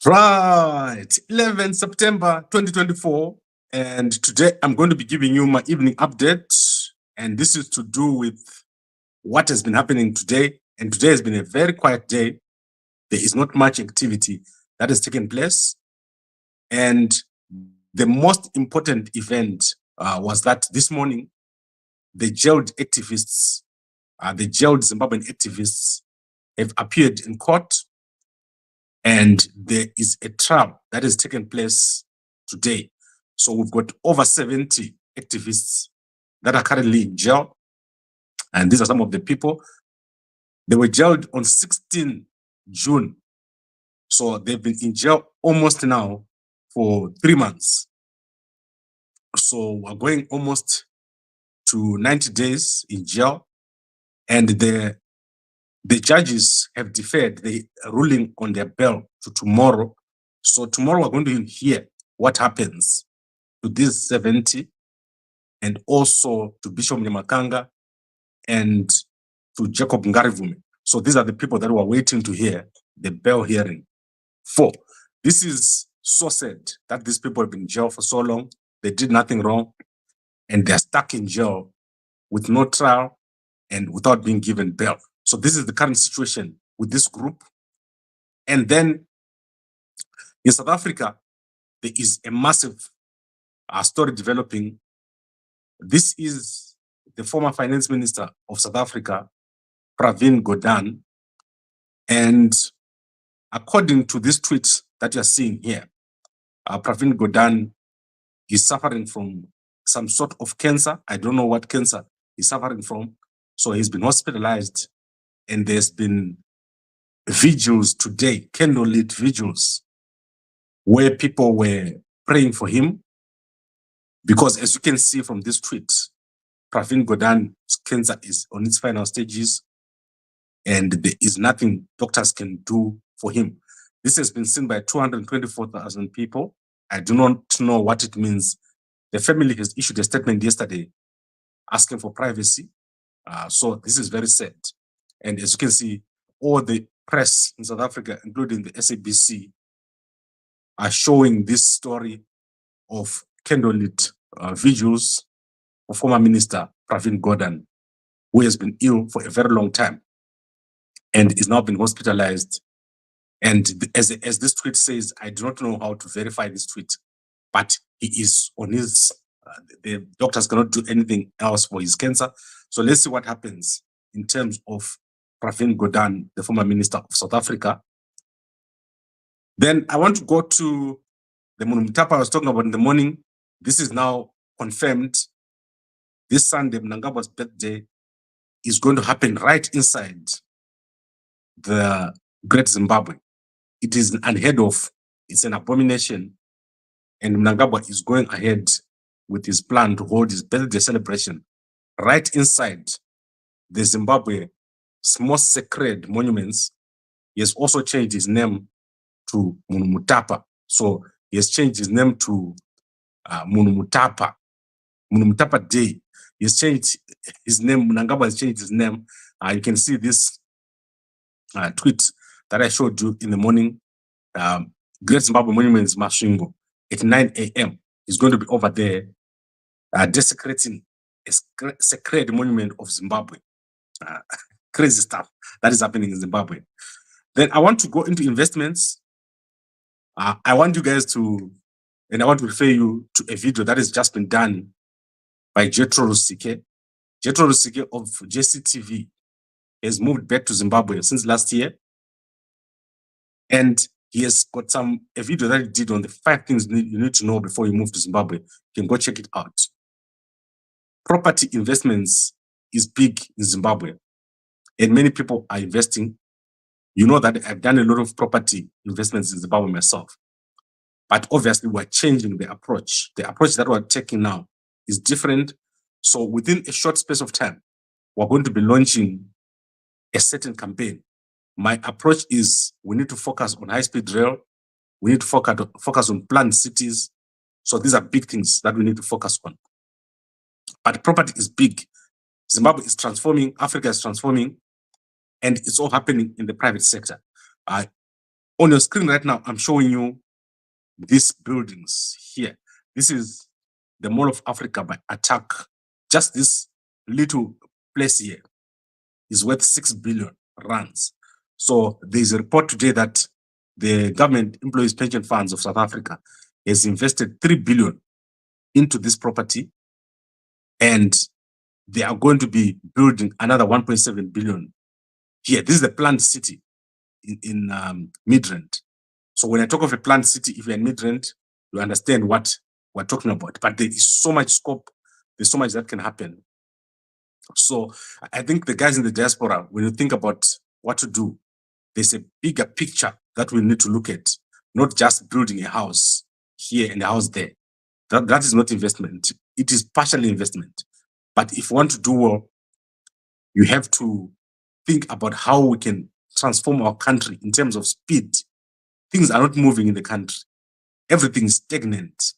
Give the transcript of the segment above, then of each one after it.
Right, 11 September 2024. And today I'm going to be giving you my evening update. And this is to do with what has been happening today. And today has been a very quiet day. There is not much activity that has taken place. And the most important event was that this morning, the jailed activists, the jailed Zimbabwean activists have appeared in court. And there is a trial that has taken place today. So we've got over 70 activists that are currently in jail. And these are some of the people. They were jailed on 16 June. So they've been in jail almost now for 3 months. So we're going almost to 90 days in jail. And the judges have deferred the ruling on their bail to tomorrow. So tomorrow we're going to hear what happens to these 70 and also to Bishop Nyamakanga and to Jacob Ngarivume. So these are the people that were waiting to hear the bail hearing for. This is so sad that these people have been in jail for so long. They did nothing wrong and they're stuck in jail with no trial and without being given bail. So this is the current situation with this group. And then in South Africa, there is a massive story developing. This is the former finance minister of South Africa, Pravin Gordhan. And according to this tweet that you're seeing here, Pravin Gordhan is suffering from some sort of cancer. I don't know what cancer he's suffering from. So he's been hospitalized and there's been vigils today, candlelit vigils, where people were praying for him. Because as you can see from this tweet, Pravin Gordhan's cancer is on its final stages and there is nothing doctors can do for him. This has been seen by 224,000 people. I do not know what it means. The family has issued a statement yesterday asking for privacy. So this is very sad. And as you can see, all the press in South Africa, including the SABC, are showing this story of candlelit vigils of former minister Pravin Gordhan, who has been ill for a very long time and is now been hospitalized. And as this tweet says, I do not know how to verify this tweet, but he is on his, the doctors cannot do anything else for his cancer. So let's see what happens in terms of Pravin Gordhan, the former minister of South Africa. Then I want to go to the Mnangagwa I was talking about in the morning. This is now confirmed. This Sunday, Mnangagwa's birthday is going to happen right inside the Great Zimbabwe. It is unheard of. It's an abomination. And Mnangagwa is going ahead with his plan to hold his birthday celebration right inside the Zimbabwe most sacred monuments. He has also changed his name to Munumutapa. So he has changed his name to Munumutapa Day. He has changed his name. Mnangagwa has changed his name. You can see this tweet that I showed you in the morning. Great Zimbabwe Monuments Mashingo at 9 a.m. He's going to be over there desecrating a sacred monument of Zimbabwe. Crazy stuff that is happening in Zimbabwe. Then I want to go into investments. I want you guys to, and I want to refer you to a video that has just been done by Jethro Rusike. Jethro Rusike of JCTV has moved back to Zimbabwe since last year. And he has got a video that he did on the 5 things you need to know before you move to Zimbabwe. You can go check it out. Property investments is big in Zimbabwe. And many people are investing. You know that I've done a lot of property investments in Zimbabwe myself. But obviously, we're changing the approach. The approach that we're taking now is different. So within a short space of time, we're going to be launching a certain campaign. My approach is we need to focus on high-speed rail. We need to focus on planned cities. So these are big things that we need to focus on. But property is big. Zimbabwe is transforming. Africa is transforming. And it's all happening in the private sector. On your screen right now, I'm showing you these buildings here. This is the Mall of Africa by Attack. Just this little place here is worth 6 billion rands. So there's a report today that the government employees pension funds of South Africa has invested 3 billion into this property, and they are going to be building another 1.7 billion here. This is the planned city in Midrand. So when I talk of a planned city, if you're in Midrand, you understand what we're talking about. But there is so much scope, there's so much that can happen. So I think the guys in the diaspora, when you think about what to do, there's a bigger picture that we need to look at, not just building a house here and a house there. That is not investment. It is partially investment. But if you want to do well, you have to think about how we can transform our country in terms of speed. Things are not moving in the country. Everything is stagnant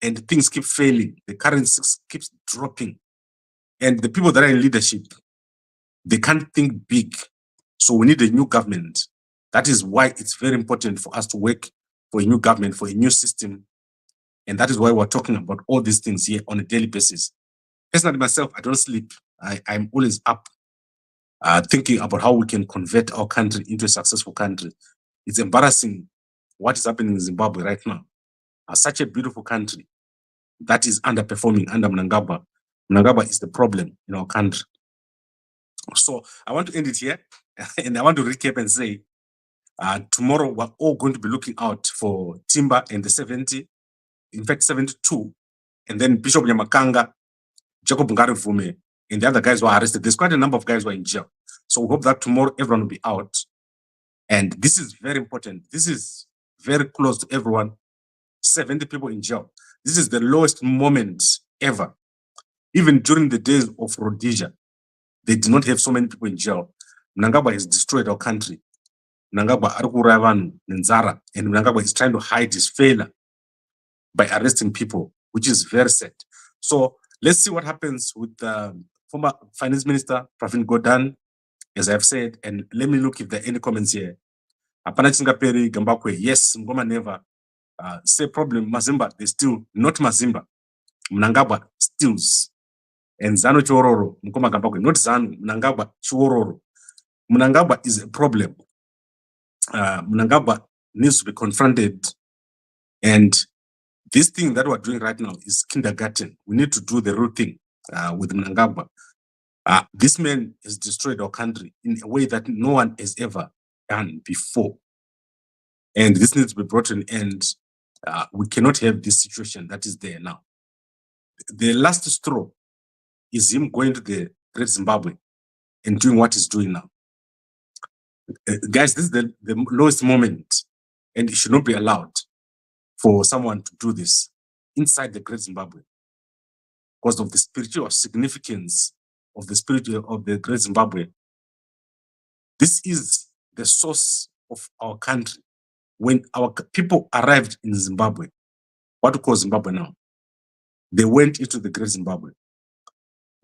and things keep failing. The currency keeps dropping. And the people that are in leadership, they can't think big. So we need a new government. That is why it's very important for us to work for a new government, for a new system. And that is why we're talking about all these things here on a daily basis. Personally, myself, I don't sleep. I'm always up thinking about how we can convert our country into a successful country. It's embarrassing what is happening in Zimbabwe right now. Such a beautiful country that is underperforming under Mnangagwa. Mnangagwa is the problem in our country. So I want to end it here, and I want to recap and say, tomorrow we're all going to be looking out for Timber and the 70, in fact 72, and then Bishop Nyamakanga, Jacob Ngarivume, and the other guys were arrested. There's quite a number of guys who are in jail. So we hope that tomorrow everyone will be out. And this is very important. This is very close to everyone. 70 people in jail. This is the lowest moment ever. Even during the days of Rhodesia, they did not have so many people in jail. Mnangagwa has destroyed our country. Mnangagwa Arukuravan Nzara, and Mnangagwa is trying to hide his failure by arresting people, which is very sad. So let's see what happens with the former Finance Minister, Pravin Gordhan, as I've said, and let me look if there are any comments here. Apana Peri Gambakwe, yes, Ngoma never. Say problem, Mazimba, they still, not Mazimba. Mnangagwa stills. And Zanu Chororo, Mkoma Gambakwe, not Zanu, Mnangagwa Chororo. Mnangagwa is a problem. Mnangagwa needs to be confronted. And this thing that we're doing right now is kindergarten. We need to do the real thing with Mnangagwa. This man has destroyed our country in a way that no one has ever done before. And this needs to be brought to an end. We cannot have this situation that is there now. The last straw is him going to the Great Zimbabwe and doing what he's doing now. Guys, this is the lowest moment, and it should not be allowed for someone to do this inside the Great Zimbabwe because of the spiritual significance of the spirit of the Great Zimbabwe. This is the source of our country. When our people arrived in Zimbabwe, what we call Zimbabwe now, they went into the Great Zimbabwe.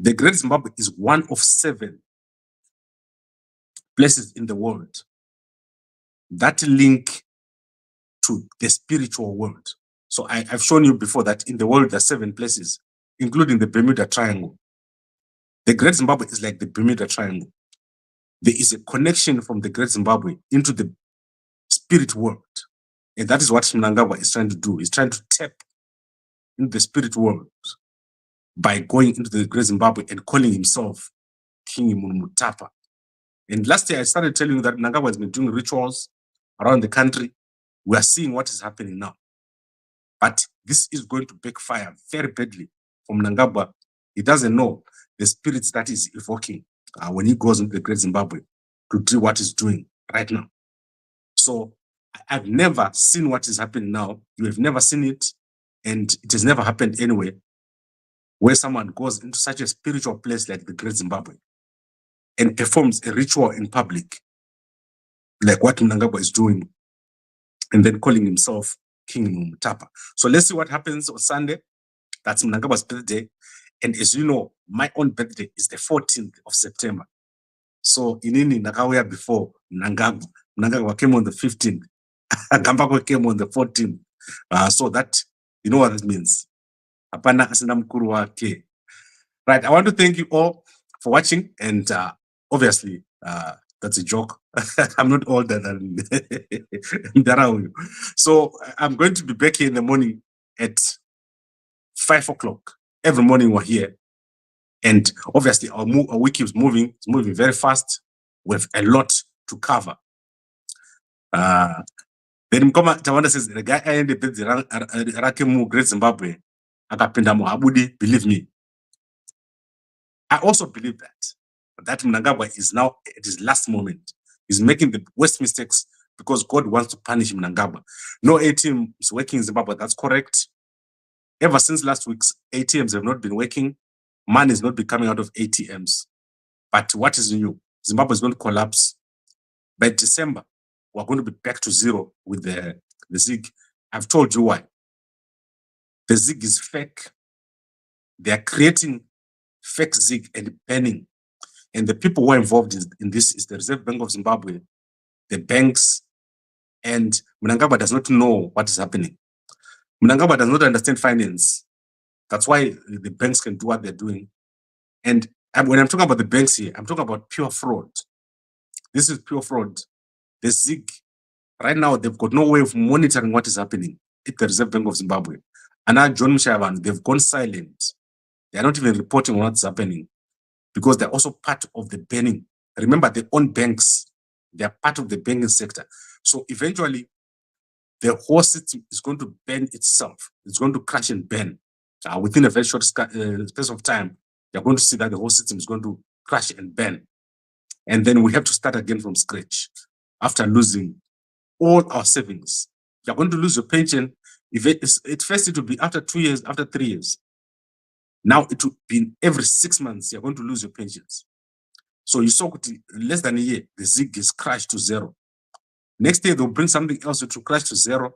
The Great Zimbabwe is one of 7 places in the world that link to the spiritual world. So I've shown you before that in the world there are 7 places, including the Bermuda Triangle. The Great Zimbabwe is like the Bermuda Triangle. There is a connection from the Great Zimbabwe into the spirit world. And that is what Mnangagwa is trying to do. He's trying to tap into the spirit world by going into the Great Zimbabwe and calling himself King Mutapa. And last year I started telling you that Mnangagwa has been doing rituals around the country. We are seeing what is happening now. But this is going to backfire very badly for Mnangagwa. He doesn't know the spirits that is evoking when he goes into the Great Zimbabwe to do what he's doing right now. So I've never seen what is happening now. You have never seen it, and it has never happened anywhere where someone goes into such a spiritual place like the Great Zimbabwe and performs a ritual in public, like what Mnangagwa is doing, and then calling himself King Mutapa. So let's see what happens on Sunday. That's Mnangagwa's birthday. And as you know, my own birthday is the 14th of September. So Inini Nakawea before Mnangagwa. Mnangagwa came on the 15th. Gambako came on the 14th. So that, you know what it means. Apana asina mkuru wake. Right, I want to thank you all for watching, and obviously, that's a joke. I'm not older than Darawi. So I'm going to be back here in the morning at 5 o'clock. Every morning we're here. And obviously, our week keeps moving. It's moving very fast. We have a lot to cover. Then Mkoma Tawanda says, the guy ended the Rakemu Great Zimbabwe. Abudi, believe me. I also believe that Mnangagwa is now at his last moment. He's making the worst mistakes because God wants to punish Mnangagwa. No ATM is working in Zimbabwe. That's correct. Ever since last week's ATMs have not been working. Money is not be coming out of ATMs. But what is new? Zimbabwe is going to collapse. By December, we're going to be back to zero with the ZIG. I've told you why. The ZIG is fake. They are creating fake ZIG and banning. And the people who are involved in this is the Reserve Bank of Zimbabwe, the banks, and Mnangagwa does not know what is happening. Mnangagwa does not understand finance. That's why the banks can do what they're doing. And when I'm talking about the banks here, I'm talking about pure fraud. This is pure fraud. The ZIG, right now, they've got no way of monitoring what is happening at the Reserve Bank of Zimbabwe. And now John Mishavan, they've gone silent. They're not even reporting what's happening because they're also part of the banning. Remember, they own banks. They're part of the banking sector. So eventually, the whole system is going to ban itself. It's going to crash and burn. Within a very short space of time, you're going to see that the whole system is going to crash and burn. And then we have to start again from scratch after losing all our savings. You're going to lose your pension. If at first it will be after 2 years, after 3 years. Now it will be every 6 months, you're going to lose your pensions. So you saw less than a year, the ZIG is crashed to zero. Next year, they'll bring something else to crash to zero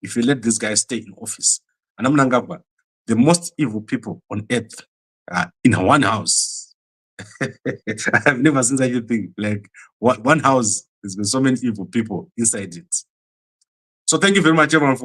if you let this guy stay in office. And Mnangagwa, the most evil people on earth, in one house. I've never seen such a thing. Like one house, there's been so many evil people inside it. So thank you very much, everyone, for